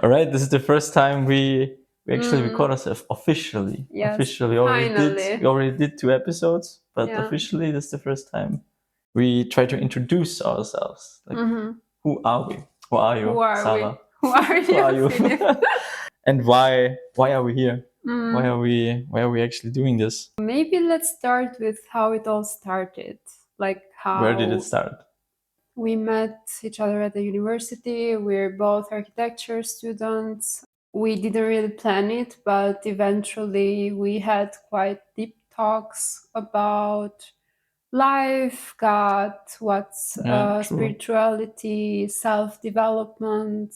All right, this is the first time we actually Mm, record ourselves officially. yes, Officially, finally. we already did 2 episodes, but Yeah. officially, this is the first time we try to introduce ourselves. Like, who are we? Who are Who you, are we? Sarah? Who are Who are you, you? Philip? And why are we here? Mm. Why are we actually doing this? Maybe let's start with how it all started. Like Where did it how start? we met each other at the university. We're both architecture students. We didn't really plan it, but eventually we had quite deep talks about life, God, what's Yeah, true. spirituality, self development,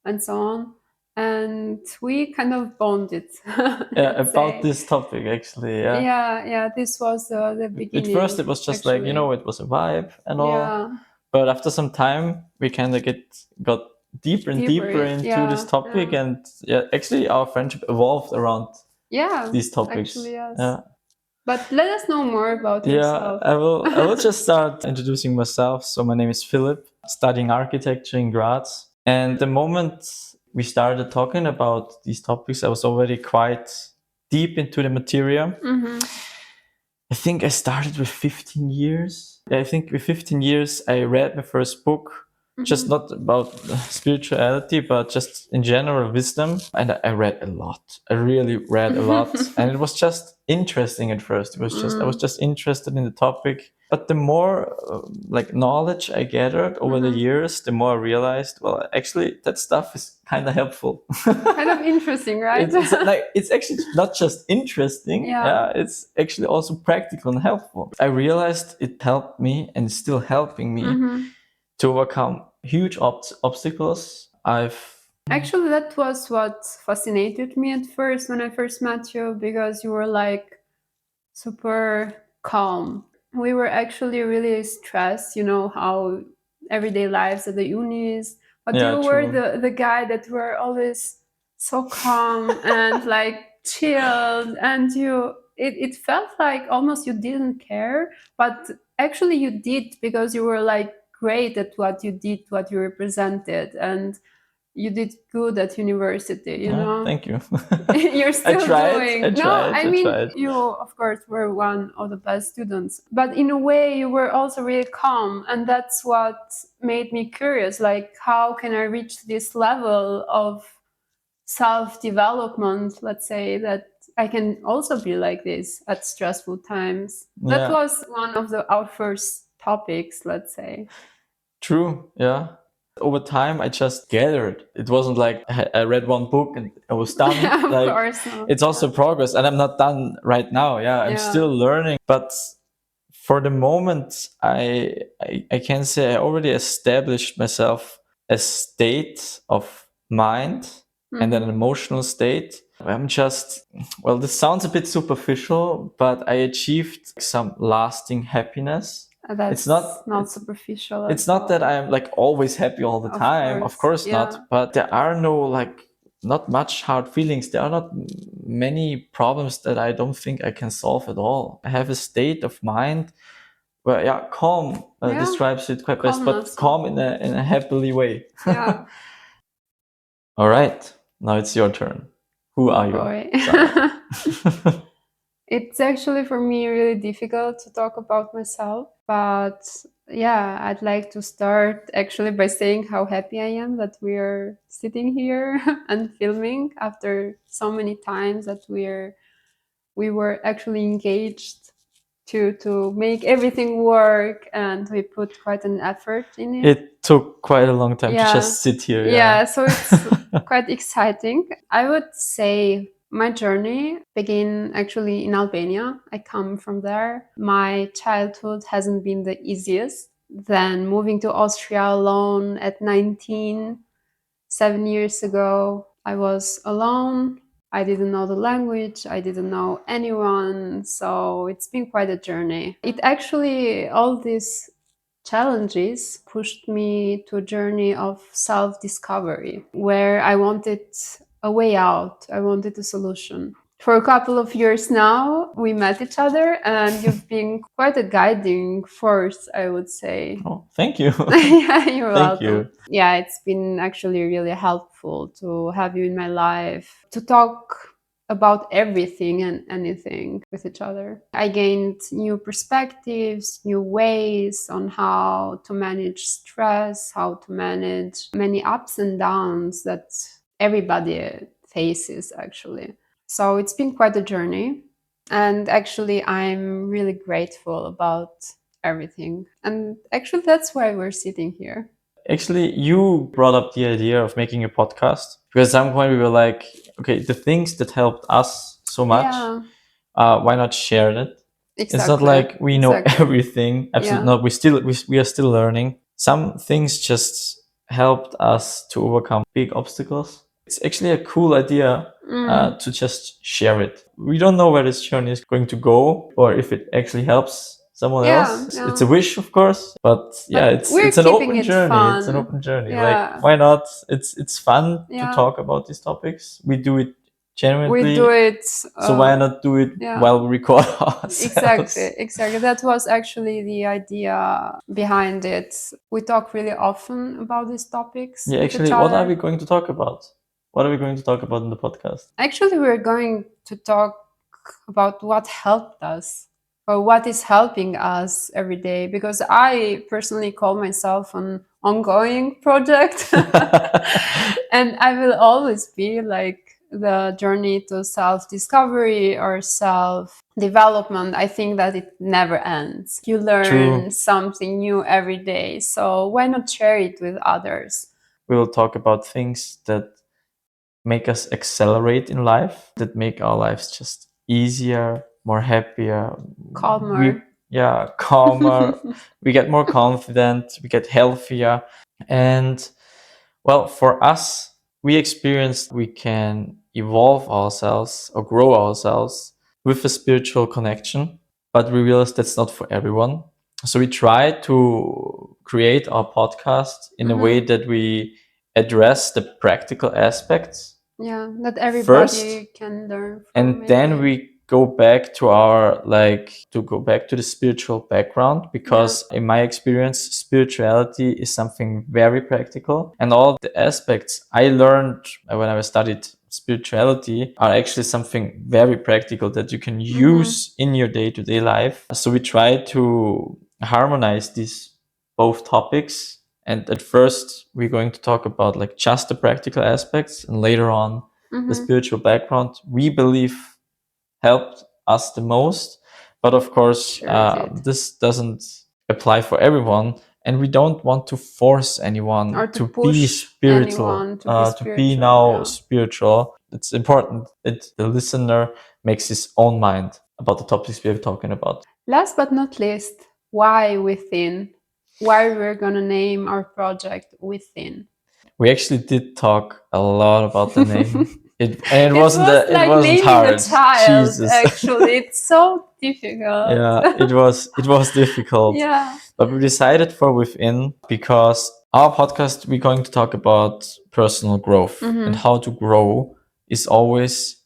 and so on. And we kind of bonded, Yeah, let's about say. this topic actually. Yeah. Yeah, this was the At first, beginning, it was just like actually. it was a vibe and all. Yeah, But after some time, we kind of got deeper and deeper deeper. into this Yeah, topic, yeah. and yeah, actually, our friendship evolved around Yeah, these topics. actually, yes. Yeah, But let us know more about yeah. yourself. I will just start introducing myself. So my name is Philip, studying architecture in Graz. And the moment we started talking about these topics, I was already quite deep into the material. Mm-hmm. I think I started with 15 years. Yeah, I think with 15 years, I read my first book, just not about spirituality, but just in general wisdom. And I read a lot. I really read a lot. And it was just interesting at first. I was just interested in the topic. But the more like knowledge I gathered over the years, the more I realized, well, actually, that stuff is kind of helpful. Kind of interesting, right? It's actually not just interesting. Yeah. It's actually also practical and helpful. I realized it helped me and is still helping me to overcome huge obstacles. Actually, that was what fascinated me at first when I first met you, because you were like super calm. We were actually really stressed, how everyday lives at the unis, but Yeah, you were true. the guy that were always so calm and like chilled, and it felt like almost you didn't care, but actually you did, because you were like great at what you did, what you represented, and you did good at university, Yeah, thank you. You're still doing. No, I I mean, tried. you, of course, were one of the best students, but in a way, you were also really calm. And that's what made me curious. Like, how can I reach this level of self development, let's say, that I can also be like this at stressful times? That Yeah, was one of our first topics, let's say. true. Yeah. Over time, I just gathered. It wasn't like I read one book and I was done. Of Like, course not. it's also progress, and I'm not done right now. Yeah, I'm Yeah. still learning. But for the moment, I can say I already established myself a state of mind and an emotional state. I'm just, well, this sounds a bit superficial, but I achieved some lasting happiness. That's not superficial at It's not that all. I'm like always happy all the Of time, of course. course Yeah. not, but there are no like not much hard feelings. There are not many problems that I don't think I can solve at all. I have a state of mind where, yeah, calm Yeah. describes it quite best, but Calmness. calm in a happily way. Yeah. All right, now it's your turn. Who Oh are you, boy. Sarah? It's actually for me really difficult to talk about myself, but yeah, I'd like to start actually by saying how happy I am that we are sitting here and filming after so many times that we were actually engaged to make everything work, and we put quite an effort in it. It took quite a long time to Yeah. just sit here. Yeah, Yeah. so it's quite exciting. I would say my journey began actually in Albania. I come from there. My childhood hasn't been the easiest. Then moving to Austria alone at 19, 7 years ago, I was alone. I didn't know the language, I didn't know anyone, so it's been quite a journey. It actually, all these challenges pushed me to a journey of self discovery where I wanted a way out, I wanted a solution. For a couple of years now, we met each other, and you've been quite a guiding force, I would say. Oh, thank you. Yeah, you're Thank welcome. you. Yeah, it's been actually really helpful to have you in my life, to talk about everything and anything with each other. I gained new perspectives, new ways on how to manage stress, how to manage many ups and downs that everybody faces, actually. So it's been quite a journey. And actually, I'm really grateful about everything. And actually, that's why we're sitting here. Actually, you brought up the idea of making a podcast because at some point we were like, okay, the things that helped us so much, Yeah, why not share that? It's not exactly. like we know Exactly. everything. Absolutely Yeah. not. We are still learning. Some things just helped us to overcome big obstacles. It's actually a cool idea to just share it. We don't know where this journey is going to go or if it actually helps someone Yeah, else. It's yeah. a wish, of course, but yeah, But it's we're it's an keeping open it journey. It's an fun. open journey. Like, Yeah. why not? It's fun to Yeah. talk about these topics. We do it genuinely. We do it. So why not do it Yeah. while we record ourselves? Exactly. That was actually the idea behind it. We talk really often about these topics Yeah, with actually, each what are other. we going to talk about? What are we going to talk about in the podcast? Actually, we're going to talk about what helped us or what is helping us every day, because I personally call myself an ongoing project. And I will always be like the journey to self-discovery or self-development. I think that it never ends. You learn True. something new every day. So why not share it with others? We will talk about things that make us accelerate in life, that make our lives just easier, more happier, Calmer. calmer. We get more confident, we get healthier. And well, for us, we experienced we can evolve ourselves or grow ourselves with a spiritual connection, but we realized that's not for everyone. So we try to create our podcast in a way that we address the practical aspects Yeah, that everybody first, can learn from and then maybe. we go back to our go back to the spiritual background, because in my experience spirituality is something very practical, and all the aspects I learned when I studied spirituality are actually something very practical that you can use in your day-to-day life. So we try to harmonize these both topics, and at first we're going to talk about like just the practical aspects, and later on the spiritual background we believe helped us the most. But of course, Sure did. this doesn't apply for everyone, and we don't want to force anyone Or to to be push spiritual, anyone to be to be spiritual. now Yeah. spiritual. It's important that the listener makes his own mind about the topics we are talking about. Last but not least, why within? Why we're gonna name our project Within? We actually did talk a lot about the name. It wasn't was like it wasn't naming a hard. child. Jesus. Actually, it's so difficult. Yeah, it was difficult. Yeah. But we decided for Within because our podcast we're going to talk about personal growth, and how to grow is always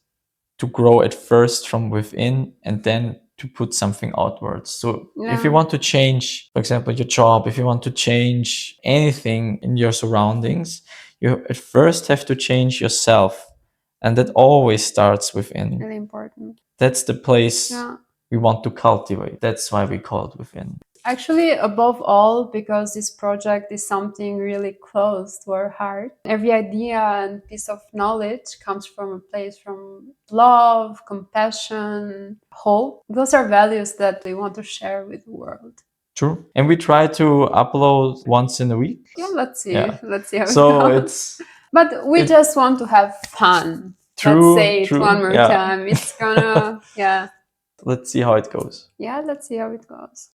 to grow at first from within and then to put something outwards. So if you Yeah. want to change, for example, your job, if you want to change anything in your surroundings, you at first have to change yourself. And that always starts within. Really important. That's the place Yeah. we want to cultivate. That's why we call it Within. Actually, above all, because this project is something really close to our heart. Every idea and piece of knowledge comes from a place from love, compassion, hope. Those are values that we want to share with the world. True. And we try to upload once in a week. Yeah, let's see. Yeah. Let's see how So it goes. But we just want to have fun. Let's say it one more time. It's gonna, yeah. Let's see how it goes. Yeah, let's see how it goes.